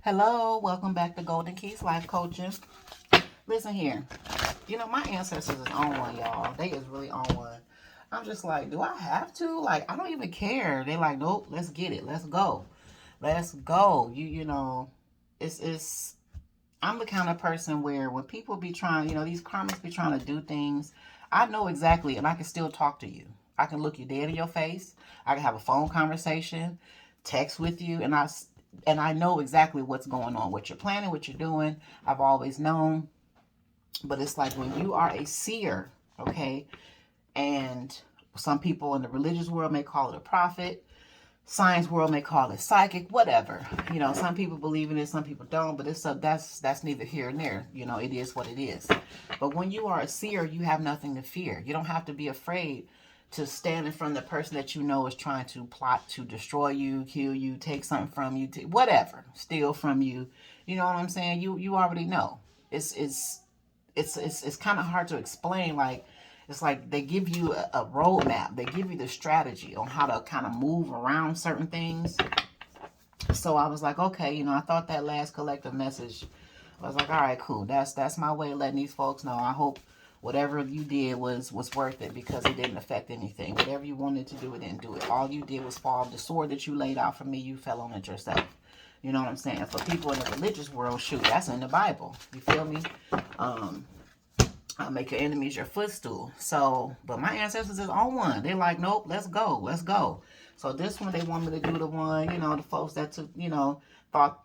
Hello, welcome back to Golden Keys Life Coaching. Listen here, my ancestors is on one, y'all. They is really on one. I'm just like, do I have to? Like, I don't even care. They like, nope, let's get it. Let's go. Let's go. It's I'm the kind of person where when people be trying, these karmics be trying to do things, I know exactly and I can still talk to you. I can look you dead in your face. I can have a phone conversation, text with you, and I know exactly what's going on, what you're planning, what you're doing. I've always known. But it's like when you are a seer, okay, and some people in the religious world may call it a prophet, science world may call it psychic, whatever. Some people believe in it, some people don't, but that's neither here and there. It is what it is. But when you are a seer, you have nothing to fear. You don't have to be afraid to stand in front of the person that you know is trying to plot to destroy you, kill you, take something from you, whatever, steal from you. You know what I'm saying? You already know. It's kind of hard to explain. Like, it's like they give you a roadmap. They give you the strategy on how to kind of move around certain things. So I was like, okay, I thought that last collective message, I was like, all right, cool. That's my way of letting these folks know. I hope whatever you did was worth it, because it didn't affect anything. Whatever you wanted to do, it didn't do it. All you did was fall. The sword that you laid out for me, you fell on it yourself. You know what I'm saying? For people in the religious world, shoot, that's in the Bible. You feel me? I'll make your enemies your footstool. So, but my ancestors is on one. They're like, nope, let's go, let's go. So this one, they want me to do the one, the folks that took, thought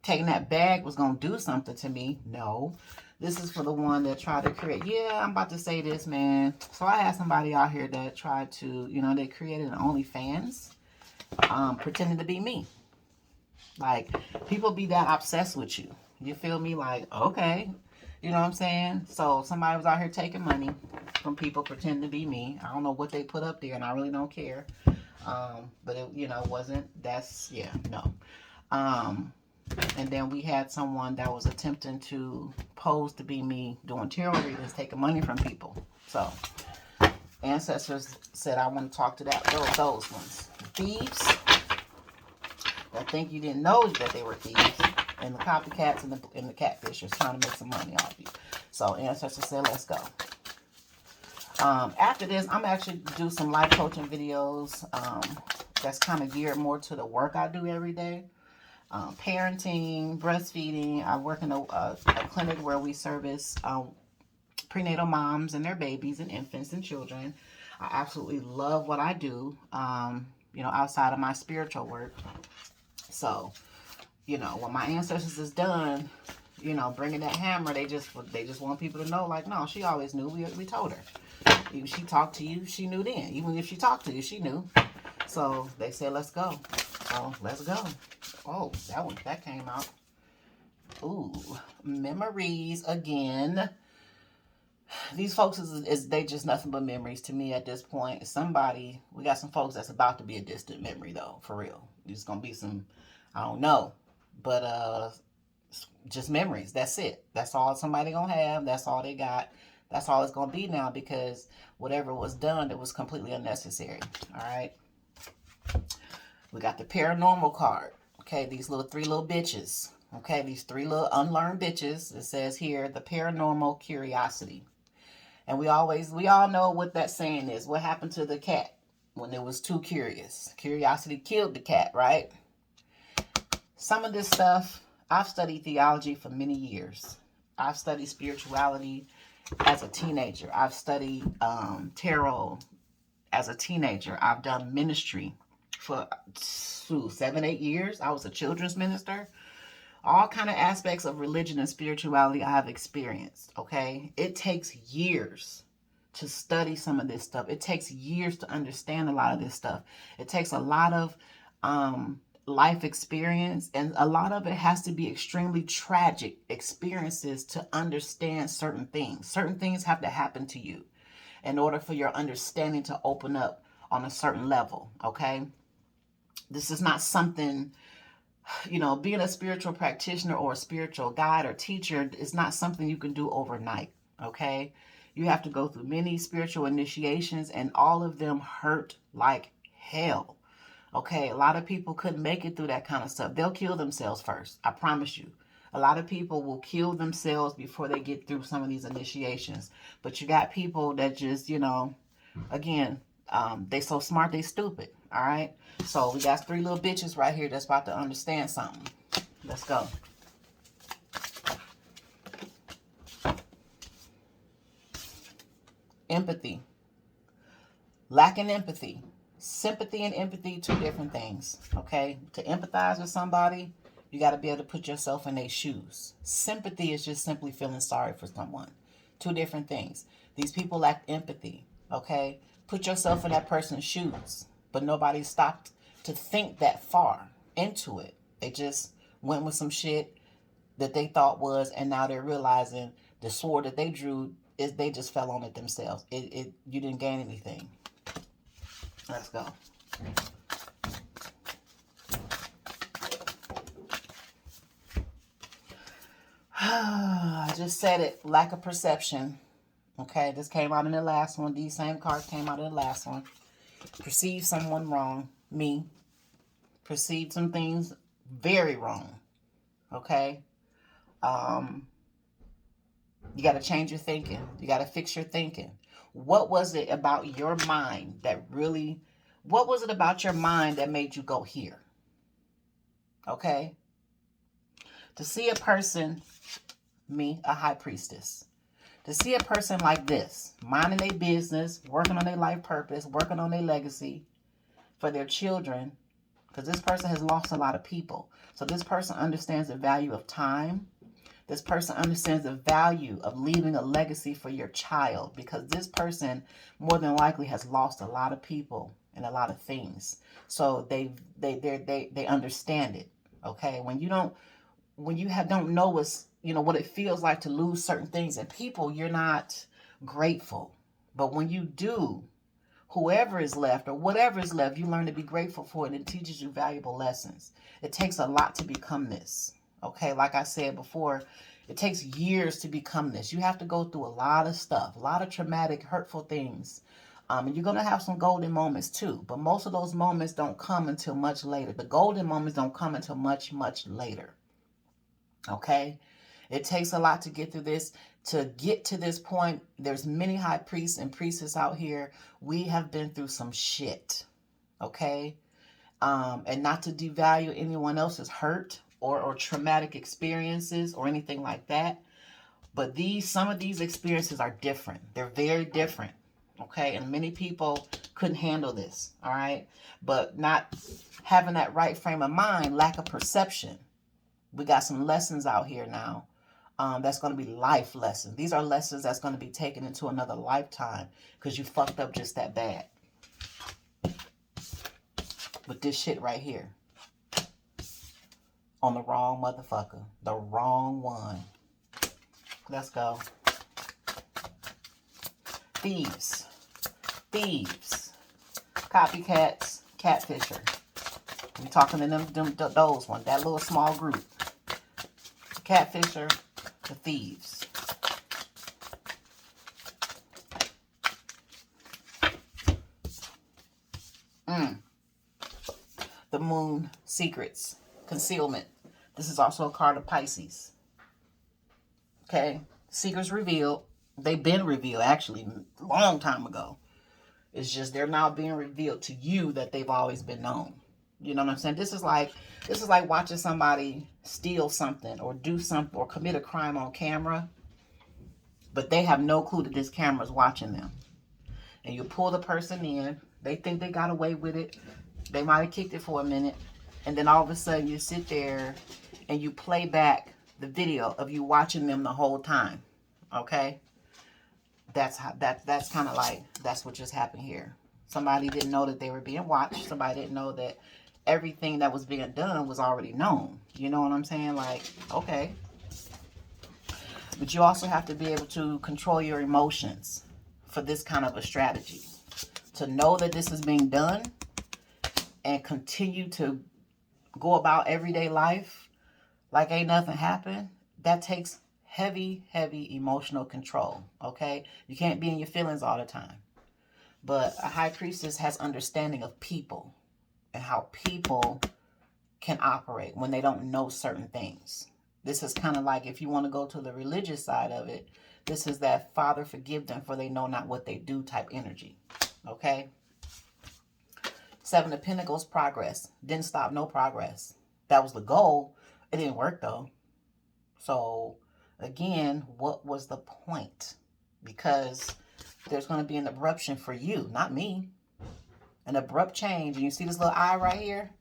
taking that bag was going to do something to me. No, this is for the one that tried to create. Yeah, I'm about to say this, man. So I had somebody out here that tried to, they created an OnlyFans, pretending to be me. Like, people be that obsessed with you. You feel me? Like, okay. You know what I'm saying? So somebody was out here taking money from people pretending to be me. I don't know what they put up there, and I really don't care. But it, wasn't. No. Um, and then we had someone that was attempting to pose to be me, doing tarot readings, taking money from people. So ancestors said, I want to talk to those ones. Thieves. I think you didn't know that they were thieves, and the copycats and the catfishers trying to make some money off you. So ancestors said, let's go. After this, I'm actually do some life coaching videos. That's kind of geared more to the work I do every day. Parenting, breastfeeding. I work in a clinic where we service prenatal moms and their babies and infants and children. I absolutely love what I do. Outside of my spiritual work. So, when my ancestors is done, bringing that hammer, they just want people to know, like, no, she always knew. We told her. If she talked to you, she knew then. Even if she talked to you, she knew. So they said, let's go. So let's go. Oh, that came out. Ooh, memories again. These folks is they just nothing but memories to me at this point. We got some folks that's about to be a distant memory though, for real. There's gonna be some, I don't know, but just memories. That's it. That's all somebody gonna have. That's all they got. That's all it's gonna be now, because whatever was done, it was completely unnecessary. All right. We got the paranormal card. Okay, these three little bitches. Okay, these three little unlearned bitches. It says here, the paranormal curiosity. And we all know what that saying is. What happened to the cat when it was too curious? Curiosity killed the cat, right? Some of this stuff, I've studied theology for many years. I've studied spirituality as a teenager. I've studied tarot as a teenager. I've done ministry for 7-8 years. I was a children's minister. All kind of aspects of religion and spirituality I have experienced, okay? It takes years to study some of this stuff. It takes years to understand a lot of this stuff. It takes a lot of life experience, and a lot of it has to be extremely tragic experiences to understand certain things. Certain things have to happen to you in order for your understanding to open up on a certain level, okay? This is not something, being a spiritual practitioner or a spiritual guide or teacher is not something you can do overnight, okay? You have to go through many spiritual initiations, and all of them hurt like hell, Okay, a lot of people couldn't make it through that kind of stuff. They'll kill themselves first. I promise you. A lot of people will kill themselves before they get through some of these initiations. But you got people that just, again, they so smart, they stupid. All right. So we got 3 little bitches right here that's about to understand something. Let's go. Empathy. Lacking empathy. Sympathy and empathy, 2 different things. Okay. To empathize with somebody, you got to be able to put yourself in their shoes. Sympathy is just simply feeling sorry for someone. 2 different things. These people lack empathy. Okay. Put yourself in that person's shoes. But nobody stopped to think that far into it. They just went with some shit that they thought was, and now they're realizing the sword that they drew is they just fell on it themselves. You didn't gain anything. Let's go. I just said it. Lack of perception. Okay, this came out in the last one. These same cards came out in the last one. Perceive someone wrong. Me. Perceive some things very wrong. Okay? You got to change your thinking. You got to fix your thinking. What was it about your mind that really... What was it about your mind that made you go here? Okay? To see a person... Me, a high priestess. To see a person like this, minding their business, working on their life purpose, working on their legacy for their children, because this person has lost a lot of people. So this person understands the value of time. This person understands the value of leaving a legacy for your child, because this person more than likely has lost a lot of people and a lot of things. So they understand it. Okay, when you don't know what it feels like to lose certain things and people, you're not grateful. But when you do, whoever is left or whatever is left, you learn to be grateful for it, and it teaches you valuable lessons. It takes a lot to become this. Okay, like I said before, it takes years to become this. You have to go through a lot of stuff, a lot of traumatic, hurtful things. And you're going to have some golden moments too. But most of those moments don't come until much later. The golden moments don't come until much, much later. Okay? It takes a lot to get through this. To get to this point, there's many high priests and priestesses out here. We have been through some shit. Okay? And not to devalue anyone else's hurt or traumatic experiences or anything like that. But some of these experiences are different. They're very different. Okay? And many people couldn't handle this. All right? But not having that right frame of mind, lack of perception. We got some lessons out here now. That's going to be life lessons. These are lessons that's going to be taken into another lifetime because you fucked up just that bad. With this shit right here. On the wrong motherfucker. The wrong one. Let's go. Thieves. Thieves. Copycats. Catfisher. We talking to those ones. That little small group. Catfisher. The thieves. The moon. Secrets. Concealment. This is also a card of Pisces. Okay. Secrets revealed. They've been revealed actually a long time ago. It's just they're now being revealed to you that they've always been known. You know what I'm saying? This is like watching somebody steal something or do something or commit a crime on camera, but they have no clue that this camera is watching them. And you pull the person in. They think they got away with it. They might have kicked it for a minute. And then all of a sudden you sit there and you play back the video of you watching them the whole time. Okay? That's kind of like, that's what just happened here. Somebody didn't know that they were being watched. Somebody didn't know that everything that was being done was already known. You know what I'm saying? Like, okay. But you also have to be able to control your emotions for this kind of a strategy. To know that this is being done and continue to go about everyday life like ain't nothing happened, that takes heavy, heavy emotional control, okay? You can't be in your feelings all the time. But a high priestess has understanding of people. and how people can operate when they don't know certain things. This is kind of like, if you want to go to the religious side of it, this is that Father forgive them for they know not what they do type energy. Okay? Seven of Pentacles, progress. Didn't stop no progress. That was the goal. It didn't work though. So again, what was the point? Because there's going to be an abruption for you, not me. An abrupt change. And you see this little eye right here?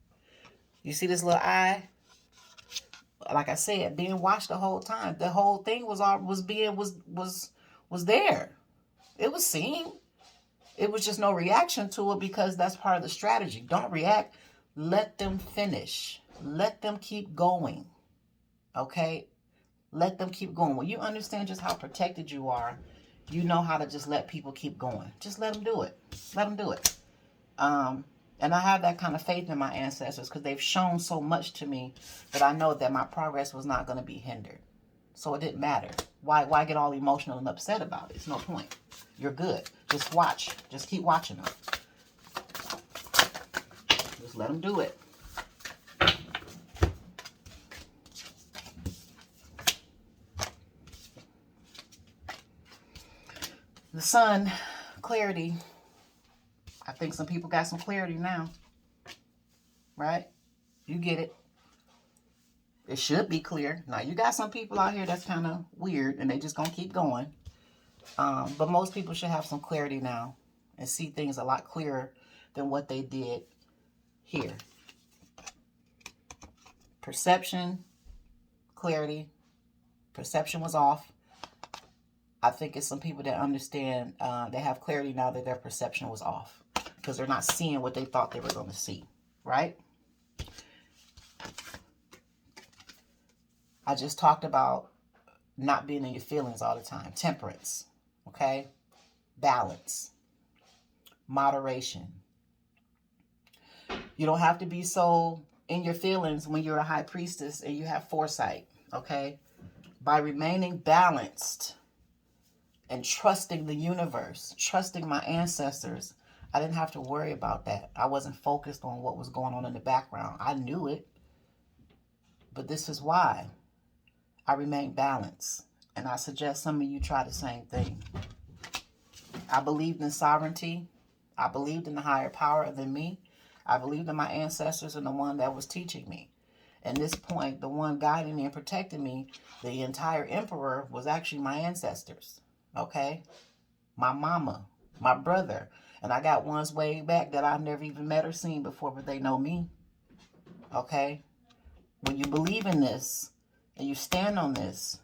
You see this little eye? Like I said, being watched the whole time. The whole thing was there. It was seen. It was just no reaction to it because that's part of the strategy. Don't react. Let them finish. Let them keep going. Okay? Let them keep going. When you understand just how protected you are, you know how to just let people keep going. Just let them do it. Let them do it. And I have that kind of faith in my ancestors because they've shown so much to me that I know that my progress was not going to be hindered. So it didn't matter. Why get all emotional and upset about it? It's no point. You're good. Just watch. Just keep watching them. Just let them do it. The sun, clarity. I think some people got some clarity now. Right? You get it. It should be clear. Now, you got some people out here that's kind of weird and they just going to keep going. But most people should have some clarity now and see things a lot clearer than what they did here. Perception, clarity. Perception was off. I think it's some people that understand, they have clarity now that their perception was off because they're not seeing what they thought they were going to see, right? I just talked about not being in your feelings all the time. Temperance, okay? Balance, moderation. You don't have to be so in your feelings when you're a high priestess and you have foresight, okay? By remaining balanced and trusting the universe, trusting my ancestors, I didn't have to worry about that. I wasn't focused on what was going on in the background. I knew it, but this is why I remain balanced. And I suggest some of you try the same thing. I believed in sovereignty. I believed in the higher power than me. I believed in my ancestors and the one that was teaching me. At this point, the one guiding me and protecting me, the entire emperor, was actually my ancestors. Okay? My mama, my brother. And I got ones way back that I've never even met or seen before, but they know me. Okay? When you believe in this and you stand on this,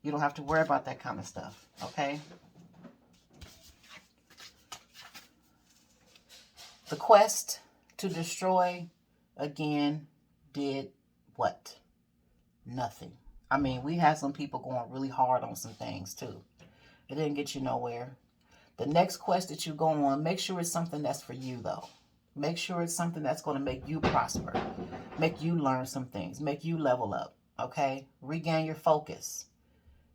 you don't have to worry about that kind of stuff. Okay? The quest to destroy, again, did what? Nothing. I mean, we had some people going really hard on some things too. It didn't get you nowhere. The next quest that you go on, make sure it's something that's for you though. Make sure it's something that's going to make you prosper. Make you learn some things. Make you level up. Okay? Regain your focus.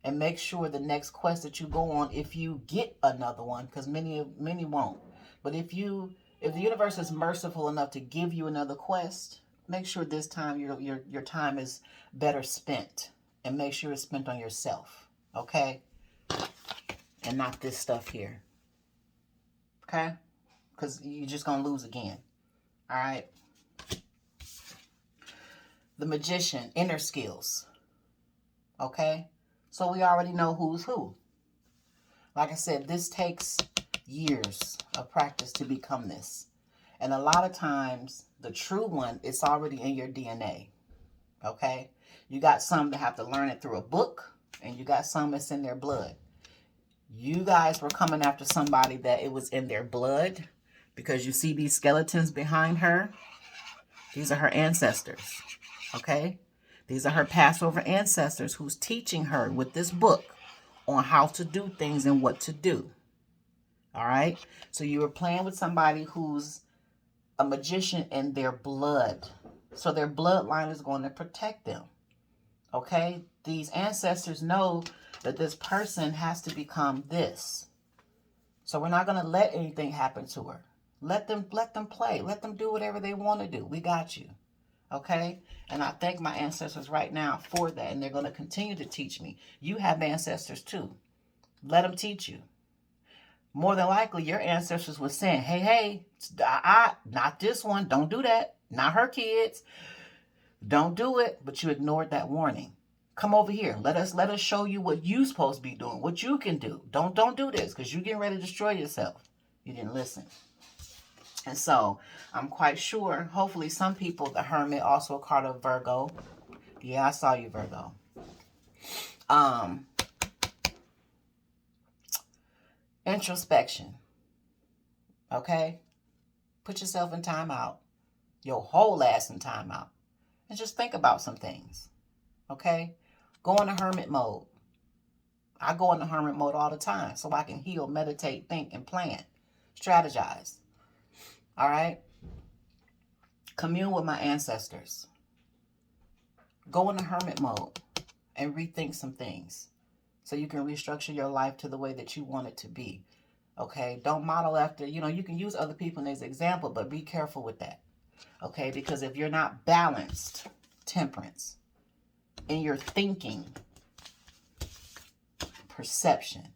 And make sure the next quest that you go on, if you get another one, because many won't. But if the universe is merciful enough to give you another quest, make sure this time your time is better spent. And make sure it's spent on yourself. Okay? And not this stuff here. Okay? Because you're just going to lose again. All right? The Magician, inner skills. Okay? So we already know who's who. Like I said, this takes years of practice to become this. And a lot of times, the true one, it's already in your DNA. Okay? You got some that have to learn it through a book, and you got some that's in their blood. You guys were coming after somebody that it was in their blood, because you see these skeletons behind her. These are her ancestors. Okay? These are her Passover ancestors who's teaching her with this book on how to do things and what to do. All right? So you were playing with somebody who's a magician in their blood. So their bloodline is going to protect them. Okay? These ancestors know that this person has to become this. So we're not going to let anything happen to her. Let them play. Let them do whatever they want to do. We got you. Okay? And I thank my ancestors right now for that. And they're going to continue to teach me. You have ancestors too. Let them teach you. More than likely, your ancestors were saying, hey, not this one. Don't do that. Not her kids. Don't do it. But you ignored that warning. Come over here. Let us show you what you're supposed to be doing, what you can do. Don't do this, because you're getting ready to destroy yourself. You didn't listen. And so I'm quite sure, hopefully some people, the Hermit, also a card of Virgo. Yeah, I saw you, Virgo. Introspection. Okay? Put yourself in timeout. Your whole ass in timeout. And just think about some things. Okay? Go into hermit mode. I go into hermit mode all the time so I can heal, meditate, think, and plan. Strategize. All right? Commune with my ancestors. Go into hermit mode and rethink some things so you can restructure your life to the way that you want it to be. Okay? Don't model after, you can use other people as an example, but be careful with that. Okay? Because if you're not balanced, temperance, in your thinking, perception,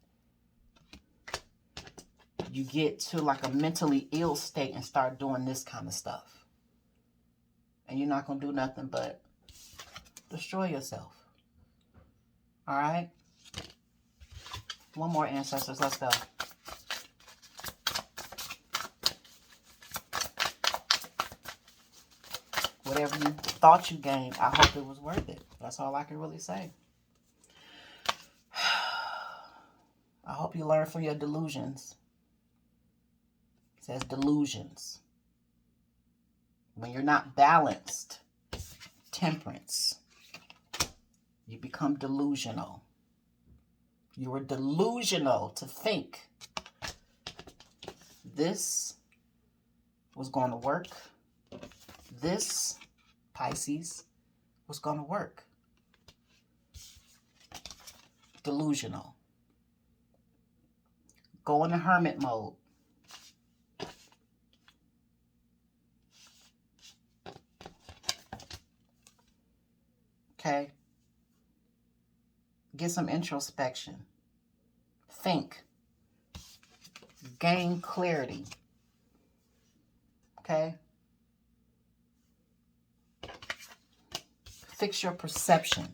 you get to like a mentally ill state and start doing this kind of stuff. And you're not going to do nothing but destroy yourself. All right? One more, ancestors. Let's go. Whatever you thought you gained, I hope it was worth it. That's all I can really say. I hope you learn from your delusions. It says delusions. When you're not balanced, temperance, you become delusional. You are delusional to think this was going to work. This, Pisces, was going to work. Delusional. Go into hermit mode. Okay? Get some introspection. Think. Gain clarity. Okay? Fix your perception.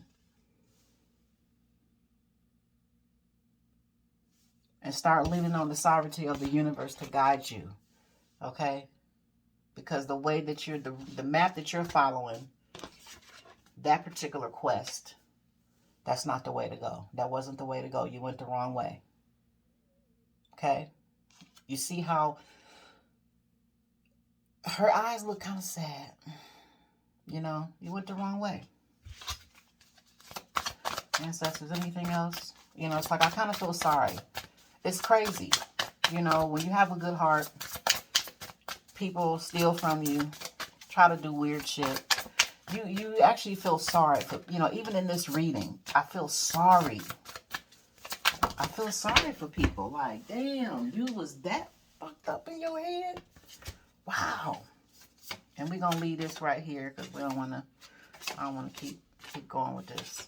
And start leaning on the sovereignty of the universe to guide you. Okay? Because the way that you're, the map that you're following, that particular quest, that's not the way to go. That wasn't the way to go. You went the wrong way. Okay? You see how her eyes look kind of sad. You went the wrong way. Ancestors, anything else? It's like I kind of feel sorry. It's crazy. When you have a good heart, people steal from you, try to do weird shit. You actually feel sorry for, even in this reading, I feel sorry. I feel sorry for people. Like, damn, you was that fucked up in your head? Wow. And we're going to leave this right here because I don't want to keep going with this.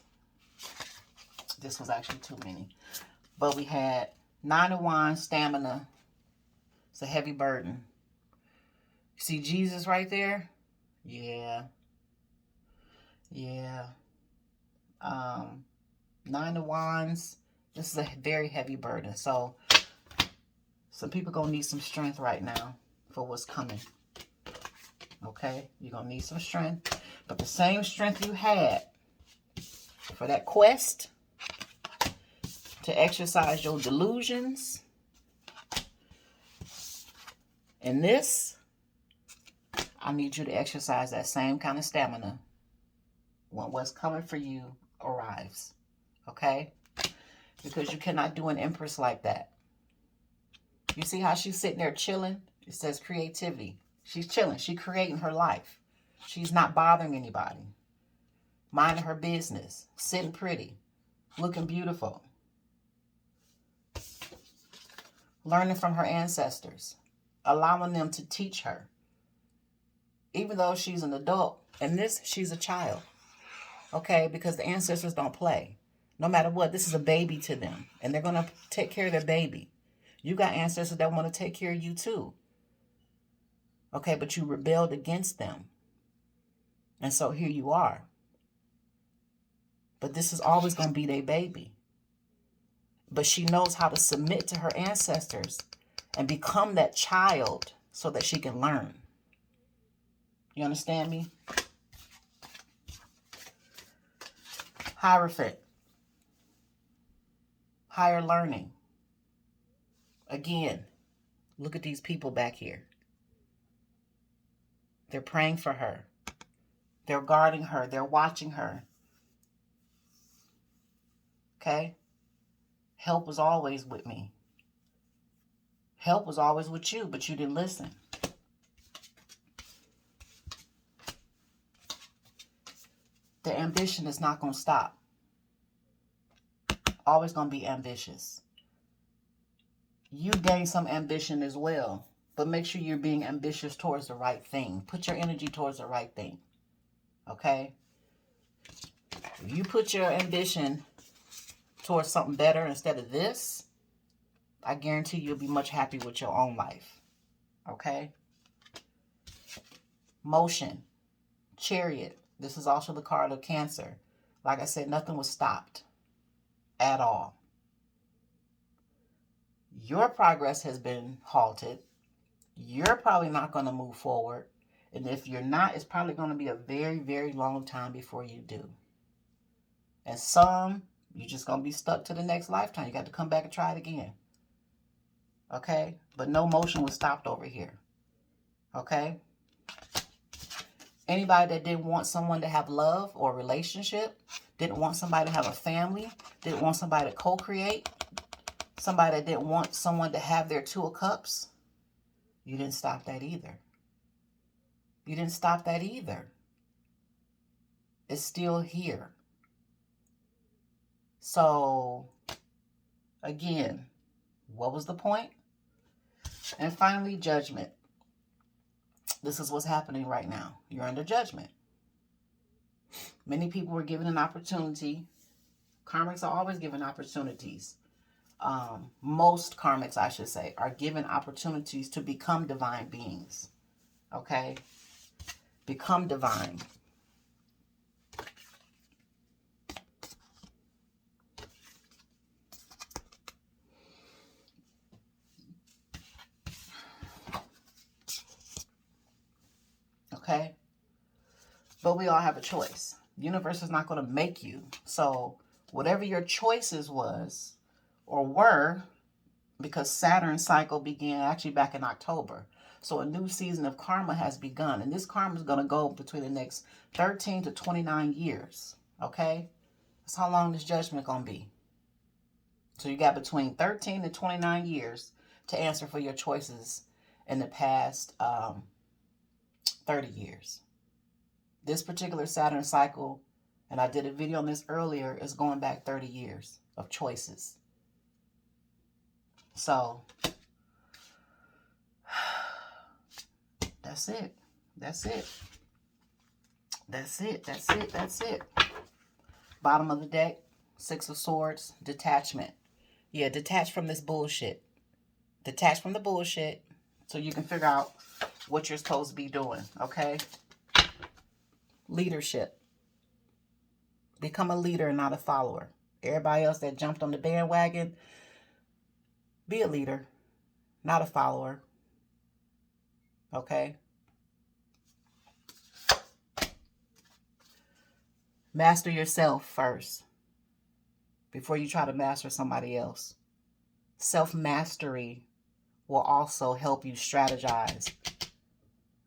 This was actually too many. But we had 9 of Wands, stamina. It's a heavy burden. See Jesus right there? Yeah. Yeah. 9 of Wands. This is a very heavy burden. So, some people going to need some strength right now for what's coming. Okay? You're going to need some strength. But the same strength you had for that quest to exercise your delusions in this, I need you to exercise that same kind of stamina when what's coming for you arrives. Okay? Because you cannot do an empress like that. You see how she's sitting there chilling? It says creativity. She's chilling. She's creating her life. She's not bothering anybody. Minding her business. Sitting pretty. Looking beautiful. Learning from her ancestors. allowing them to teach her. Even though she's an adult, and this, she's a child. Okay, because the ancestors don't play. No matter what, this is a baby to them. And they're going to take care of their baby. You got ancestors that want to take care of you too. Okay, but you rebelled against them. And so here you are. But this is always going to be their baby. But she knows how to submit to her ancestors and become that child so that she can learn. You understand me? Hierophant. Higher learning. Again, look at these people back here. They're praying for her. They're guarding her. They're watching her. Okay? Help was always with me. Help was always with you, but you didn't listen. The ambition is not going to stop. Always going to be ambitious. You gain some ambition as well, but make sure you're being ambitious towards the right thing. Put your energy towards the right thing. Okay? If you put your ambition towards something better instead of this, I guarantee you'll be much happier with your own life. Okay? Motion. Chariot. This is also the card of Cancer. Like I said, nothing was stopped at all. Your progress has been halted. You're probably not going to move forward. And if you're not, it's probably going to be a very, very long time before you do. And some, you're just going to be stuck to the next lifetime. You got to come back and try it again. Okay? But no motion was stopped over here. Okay? Anybody that didn't want someone to have love or relationship, didn't want somebody to have a family, didn't want somebody to co-create, somebody that didn't want someone to have their 2 of cups, you didn't stop that either. You didn't stop that either. It's still here. So, again, what was the point? And finally, judgment. This is what's happening right now. You're under judgment. Many people were given an opportunity. Karmics are always given opportunities. Most karmics, I should say, are given opportunities to become divine beings. Okay? Become divine. Okay? But we all have a choice. The universe is not going to make you. So whatever your choices was or were, because Saturn's cycle began actually back in October. So a new season of karma has begun. And this karma is going to go between the next 13 to 29 years. Okay? That's how long this judgment going to be. So you got between 13 to 29 years to answer for your choices in the past 30 years. This particular Saturn cycle, and I did a video on this earlier, is going back 30 years of choices. So, that's it. That's it. That's it. That's it. That's it. Bottom of the deck, 6 of Swords, detachment. Yeah, detach from this bullshit. Detach from the bullshit so you can figure out what you're supposed to be doing, okay? Leadership. Become a leader and not a follower. Everybody else that jumped on the bandwagon, be a leader, not a follower. Okay? Master yourself first before you try to master somebody else. Self-mastery will also help you strategize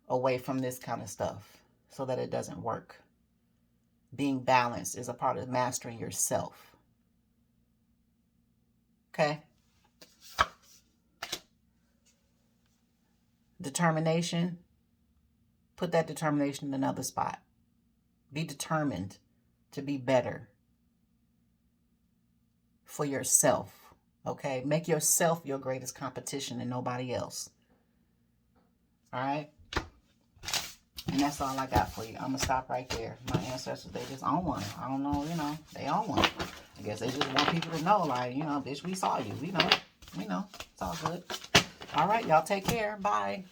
away from this kind of stuff so that it doesn't work. Being balanced is a part of mastering yourself. Okay? Determination. Put that determination in another spot. Be determined to be better for yourself. Okay? Make yourself your greatest competition and nobody else. All right? And that's all I got for you. I'm going to stop right there. My ancestors, they just own one. I don't know, you know, they own one. I guess they just want people to know, like, you know, bitch, we saw you. We know. We know. It's all good. All right, y'all take care. Bye.